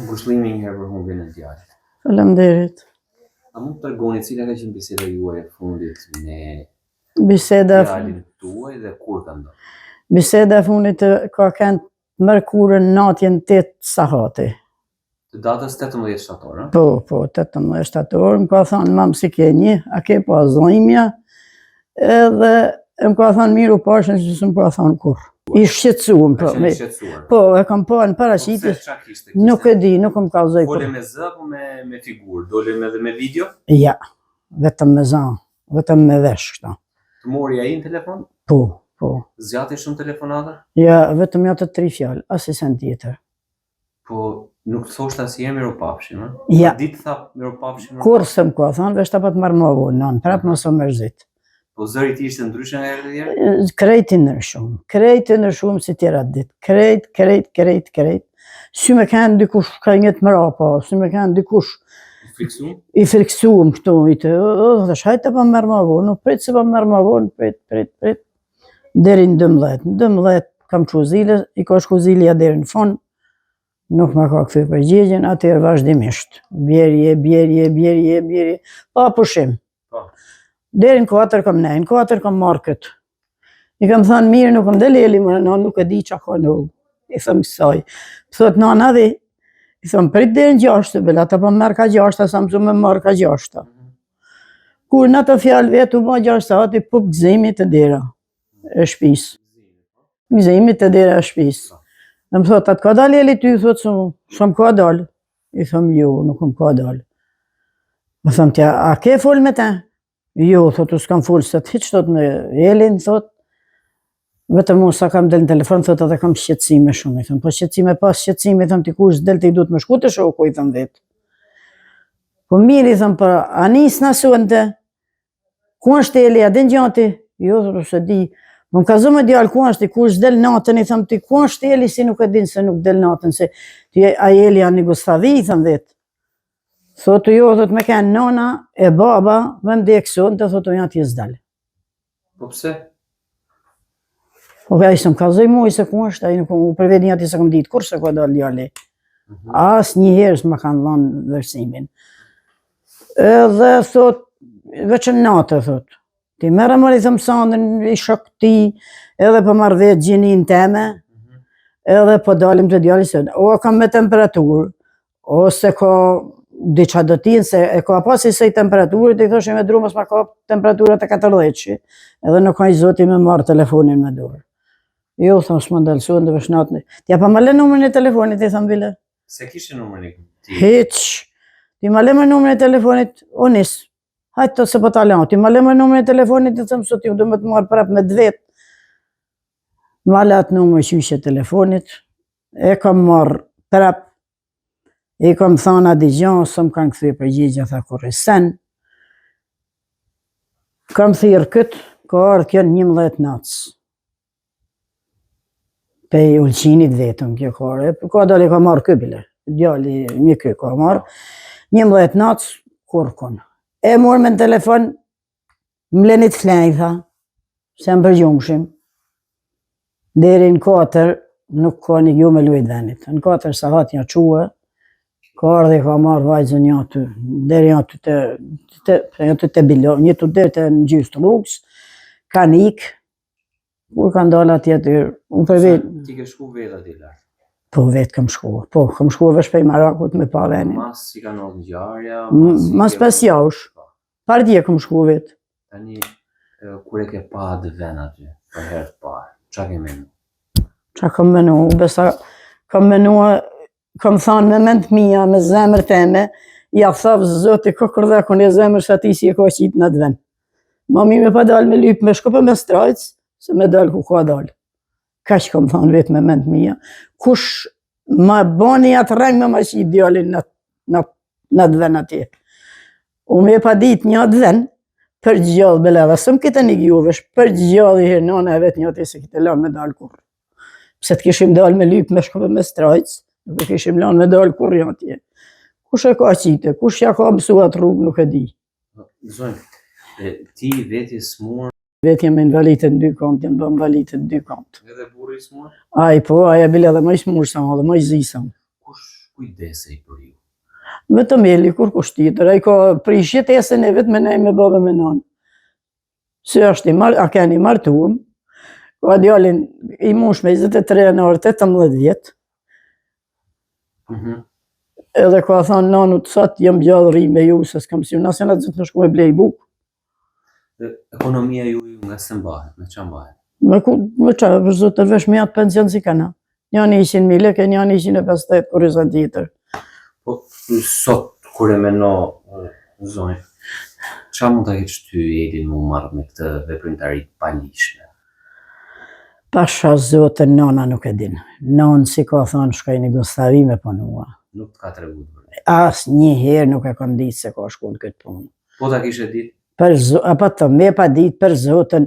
Ngushëllimi një herë për humbjen e djalit. Faleminderit. A mund të tregoni cila ka qenë biseda juaj e fundit me Biseda djalin tuaj dhe kur ka ndodhur? Biseda e fundit ka qenë mërkurën natën 8 sahati. Të datës 18 shtator, a? Po, 18 shtator, më ka thënë mam si ke një, a ke pa zojmja, edhe më ka thënë miru pashën që s'm ka thënë kur. I shqetësuam, po, e kam pa në paraqitje. Nuk e di, nuk më ka zoj. Fole me zë apo me figurë? Dole edhe me video? Ja, vetëm me zë, vetëm me vesh këta. Të mori ai në telefon? Po. Zgjati shumë telefonata? Ja, vetëm ja të 3 fjalë, asnjë tjetër. Po, nuk të thoshta asnjëherë miropafshim, a? Ja. Ditë tha miropafshim. Kur s'm ka thënë, veç ta pa të marr më vonë, prap mos u mërzit. Po zëri ti ishte ndryshe nga herë të tjera? Krejt ndryshum si tjera ditë. Krejt. Si me kanë dikush ka një të mrapa, si me kanë dikush i friksuam këtu, thash hajtë pa merr më vonë, prit se pa merr më vonë, prit. Deri në 12 kam çu zile, i ka shku zilja deri në fund. Nuk më ka kthy përgjigjen, atëherë vazhdimisht. Bjerje, pa pushim. Deri në 4 kam nejnë, 4 kam marrë këtë. I kam thënë mirë, nuk më dhe leli, nuk e di që ka në. I thëmë kësaj. Thot nana dhe, i thëmë prit deri në 6, bela ta pa merë ka 6, sa më me marrë ka 6. Kur në të fjalë vetë, u ma 6 sati, pup gëzimit të dera e shpis. Gëzimit të dera e shpis. Dhe më thot, atë ka dalë jeli ty, thot, s'm ka dalë. I thëmë jo, nuk më ka dalë. Më thëmë tja, a ke fol me te? Jo, thot, u s'kam full, se të hiq, thot, me Elin, thot, vetëm mu sa kam del në telefon, thot, edhe kam shqetsime shumë, i thëmë, po shqetsime, pas shqetsime, i thëmë, ti kush del të i du të me shku të shoku, i thëmë vetë. Po mirë, i thëmë, për anis në suante, ku është Eli, a din gjati? Jo, thot, se di, më ka zo me djallë, ku është, kush del natën, i thëmë, ti ku është Eli, si nuk e din se nuk del natën, se a Eli a një Gustavi, i thëmë vetë. Thotë jo, thotë me kanë nona e baba, më ndekson, të thotë janë t'jes dalë. Po pse? Po ka ishtë më kazoj muj se ku është, për vetë një ati se kom ditë, kur se ka dalë djali. As një herës më kanë dhanë vërsimin. Edhe thotë, veçën natë, thotë, ti merë më i thëmë sandën, i shok ti, edhe për marrë vetë gjinin teme, edhe për dalim të djali se, o kam me temperaturë, ose ka diqa do t'in, se e ka pas i sej temperaturit, i thoshe me dru mos ma ka temperaturat e 40, edhe nuk ka i zoti me marrë telefonin me dorë. Jo, thëmë shmë ndalësuan dhe vëshnatën. Tja pa ma le numrin e telefonit, i thëmë bile. Se kishe numrin e ti? Hiq. Ti ma le me numrin e telefonit, o nisë. Hajtë të se po talan. Ti ma le me numrin e telefonit, i thëmë sot ju, do me të marrë prap me dvet. Ma le atë numrin qyshe telefonit, e kam marrë prap. I kom thana digjon, së më kanë këthy përgjigja, tha kur i sen. Kam thirë këtë, ka ardhë kjo 11 natës. Pe i ulqinit vetëm kjo ka ardhë, ka dalë i ka marrë këbile, djali një kjo ka marrë. 11 natës, kur konë. E morë me në telefon, më lenit flenj, tha, se më përgjumshim. Deri në 4, nuk ka një ju me lujt venit. Në 4 sahat një quë, ka ardhe i ka marrë vajzën një aty, deri një të bilo, një të deri të në gjysë të rrugës, ka nikë, kur ka ndalë atjetër, unë për vetë... Ti ke shku vetë ati lartë? Po, vetë kam shku vesh pej Marakut me pa venin. Mas si ka ndodhë njarja? Mas 5 jaush, par dje kam shku vetë. Tani, kur e ke pa atë ven aty, për herë të parë, qa ke menu? Qa kam menu, besa kam menua, kam thanë me mend mija, me zemër teme, ja thavë zoti këkër dhe e zemër sa ti si e ka qitë në atë ven. Ma mi me pa dalë me lypë me shko për me strajcë, se me dalë ku ka dalë. Ka që kam thanë vetë me mend mija. Kush ma bani atë rengë me ma qitë djallin në atë ven atje. U me pa ditë një atë ven, për gjallë beleva, së më këtë një gjuvesh, për gjallë i hirnone e vetë një atë se këtë lanë me dalë kur. Pse të kishim dalë me lypë me shko për me strajcë, nuk e kishim lanë me dalë kur janë atje. Kush e ka qite, kush ja ka mësuat rrugë, nuk e di. Zonjë, ti veti smurë? Vetë jam invalitet në 2 kantë, jam bë invalitet në 2 kantë. Edhe burri smurë? Aj po, aja bile edhe më i smurë sa më, edhe më i zi sa më. Kush kujdesej për ju? Vetëm Eli, kur kush tjetër, ai ka prish jetesën e vet me ne me babën me nanë. Se është a keni martuar, ka djalin i mosh me 23 në orë 18 vjet. Edhe ka thonë nanu të sot jam gjallë rri me ju se s'kam si unë asë në shku me blej bukë. Ekonomia ju nga se mbahet, me qa mbahet? Me qa, për zotë të vesh me atë pension si kana. Njani 100.000 lekë, njani 150 për izan tjetër. Po, sot, kur e meno zonjë, qa mund të keqë ty Elin mu marrë me këtë veprimtari palishme? Pasha zotën, nana nuk e din. Nanë si ka thonë shkaj një Gustavi me punua. Nuk të ka të regu të vërë? As një herë nuk e kam ditë se ka shku në këtë punë. Po ta kishe ditë? Apo të me pa ditë për zotën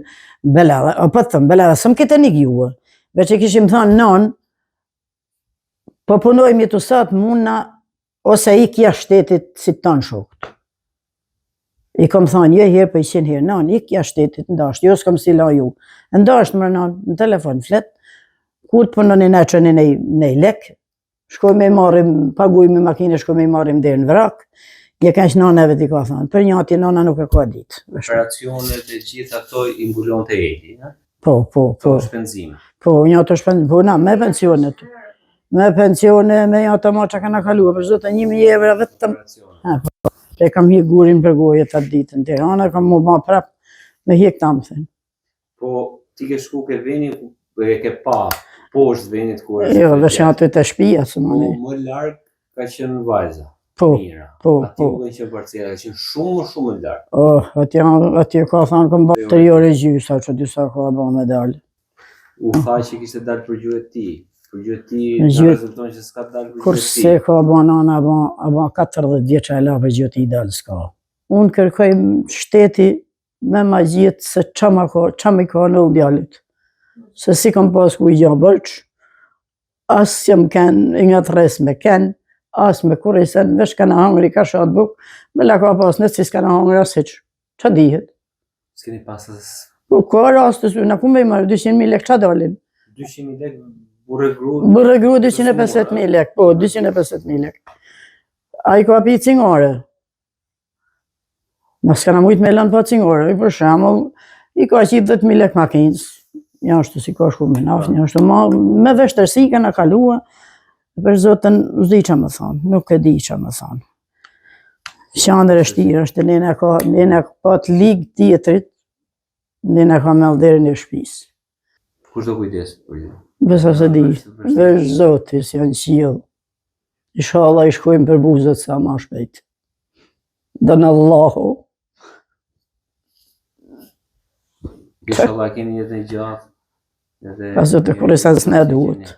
Belala, apo të Belala, së më këtë një gjua. Veç e kishim thonë nanë, po punojmë jetu satë muna, ose i kja shtetit si të tanë shokët. I kom thonë, jo herë për i 100 herë, nanë, i kja shtetit ndashtë, jo s'kom si la ju. Ndashtë më nanë, në telefon fletë, kur të punon i neqën e nej lekë, shkoj me i marim, paguj me makine, shkoj me i marim dhe në vrak, je kënç naneve t'i ka thonë, për një ati nana nuk e ka ditë. Operacionet e gjitha këto i mbulon të Eli, ha? Po. Po shpenzime. Po, një ato shpenzime, po na, me pensionet. Me pensione, me një ato ma që ka në kalua, për zote 1.000 evra vetëm. E kam hi gurin për goje të atë ditë në Tirana, kam mu ma prap me hi këta më thënë. Po, ti ke shku ke veni, e ke pa, poshtë venit ku është. Jo, dhe që ato të shpia, së më ne. Po, më largë ka qenë vajza. Po, po. Ati u qenë parcia, ka qenë shumë largë. Oh, ati ka thonë këm ba 3 ore gjysa, që disa ka ba medalë. U tha që kishte dalë për gjuhë e ti. Për gjuhë e ti në rezulton që s'ka dalë për gjuhë e ti. Kurse ka ba nana, ba 40 vjeqa e la për gjuhë ti dalë s'ka. Unë kërkoj shteti me ma gjithë se qa mi ka në djallit. Se si kam pas ku i gja bërç, as jam ken, i nga të res me ken, as me kur i sen, vesh ka në hangri, ka shatë buk, me la ka pas nëtë si s'ka në hangri as heq. Qa dihet? S'keni pasës... Po, ka rastës, në ku me i marrë 200.000 lek, qa dalin? 200.000 lek, burë gru... Burë gru 250.000 lek, po, 250.000 lek. A i ka pi cingare. Në s'ka në mujtë me lanë pa cingare, i për shemull, i ka qip 10.000 lek makinës. Një ashtu si ka shku me nafë, një ashtu me veshtërsi ka në kalua, për zotën, zdi që më thonë, nuk e di që më thonë. Shandër e shtirë është, nene ka të ligë tjetrit, nene ka me lderën e shpisë. Kush do kujdes për ju? Besa se di, vesh zotis janë qilë. Inshallah i shkojmë për buzët sa ma shpejt. Dhe në Allahu. Inshallah keni jetë një gjatë. A zote kur i sens ne duhet.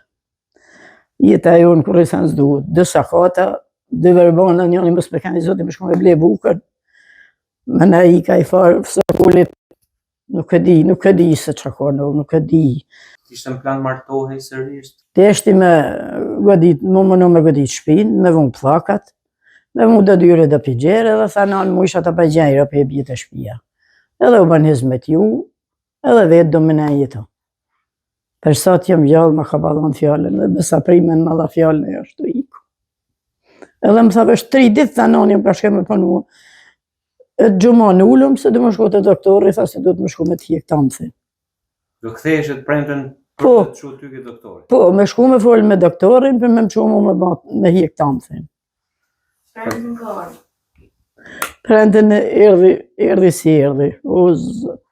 Jeta e jonë kur i sens duhet. Dësa kata, dhe verbona njëni më s'pekani zote më shkome ble bukën. Me ne i ka i farë fësë kullit. Nuk e di se që ka nuk e di. Ishte në plan martohej sërisht? Të eshti me godit, me godit shpinë, me vënë plakat, me vënë dhe dyre dhe pigjere, dhe tha nanë mu isha të pajgjenjra për e bjetë e shpia. Edhe u ban hizmet ju, edhe vetë do me ne jeto. Për sa t'jem gjallë ma ka balon fjallën, dhe besa primen ma dha fjallën e është të iku. Edhe më tha vesh 3 ditë, tha nanë jem ka shke me pënua. E të gjuma në ullëm, se dhe më shku të doktori, tha se du të më shku me t'hjek të amëthin. Do këthejsh e të premten për të qu ty ke doktori? Po, me shku me folë me doktorin, për me më qumu me hjek të amëthin. Premten kërë? Premten erdi si erdi, o zët.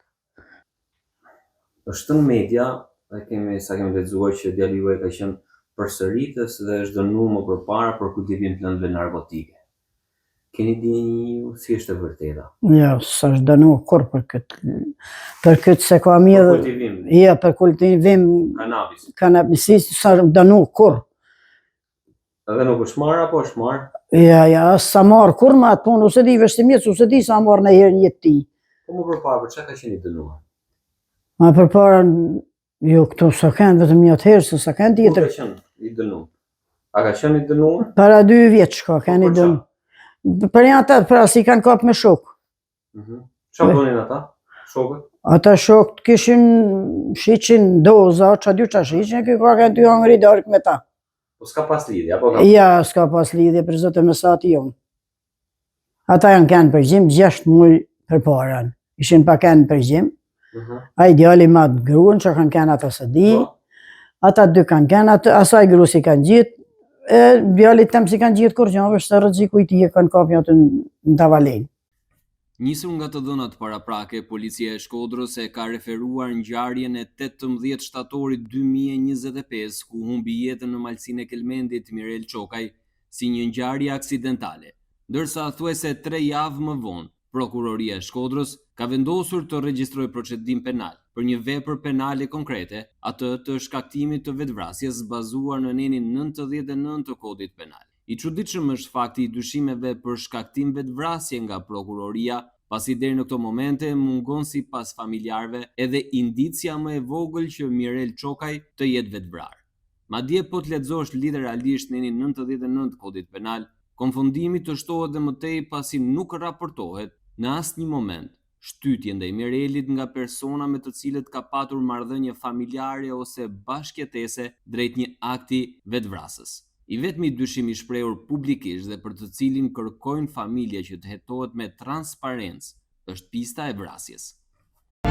është në media, sa kemi lexuar që djali juaj ka qenë përsëritës dhe është dënuar më përpara për kultivim plantëve narkotike. Keni dini si është e vërteta? Jo, s'është dënuar kur për këtë se ka mirë. Për kultivim? Jo, për kultivim Kanabis? Kanabisi, s'është dënuar kur. Edhe nuk është marrë apo është marrë? Ja, sa marrë kur ma atë punë, ose di vështimjet, ose di sa marrë në herë një ti. Po më përpara, për çka ka qenë i dënuar? Ma përpara, jo këtu sa kanë vetëm një herë, se sa kanë tjetër. Kur ka qenë i dënuar? A ka qenë i dënuar? Para 2 vjet shka kanë i dënuar. Për një ata, pra si kanë kap me shok. Qa bënin ata? Shokët? Ata shokët kishin shiqin doza, qa dy qa shiqin, kjo ka kanë ty hangri dark me ta. Po s'ka pas lidhje, apo ka? Ja, s'ka pas lidhje për zotë me sati jonë. Ata janë kanë përgjim 6 muaj për parën. Ishin pa kanë përgjim. A i djali ma të gruën që kanë kanë ata së di. Ata dy kanë kanë, asaj gru si kanë gjitë. E djali tem si kanë gjitë kur gjave, shtë rëziku i ti e kanë kapja të në tavalenj. Nisur nga të dhënat paraprake, policia e Shkodrës e ka referuar ngjarjen e 18 shtatorit 2025 ku humbi jetën në malsinë e Kelmendit Mirel Çokaj si një ngjarje aksidentale, ndërsa thuajse 3 javë më vonë, Prokuroria e Shkodrës ka vendosur të regjistrojë procedim penal për një vepër penale konkrete, atë të shkaktimit të vetvrasjes bazuar në nenin 99 të Kodit Penal. I çuditshëm është fakti i dyshimeve për shkaktim vetvrasje nga prokuroria, pasi deri në këto momente mungon sipas familjarëve edhe indicia më e vogël që Mirel Çokaj të jetë vetvrar. Madje po të lexosh literalisht nenin 99 të Kodit Penal, konfundimi të shtohet dhe më tej pasi nuk raportohet në asnjë moment shtytje ndaj Mirelit nga persona me të cilët ka patur marrëdhënie familjare ose bashkëjetese drejt një akti vetvrasës. I vetmi dyshim i shprehur publikisht dhe për të cilin kërkojnë familja që të hetohet me transparencë është pista e vrasjes.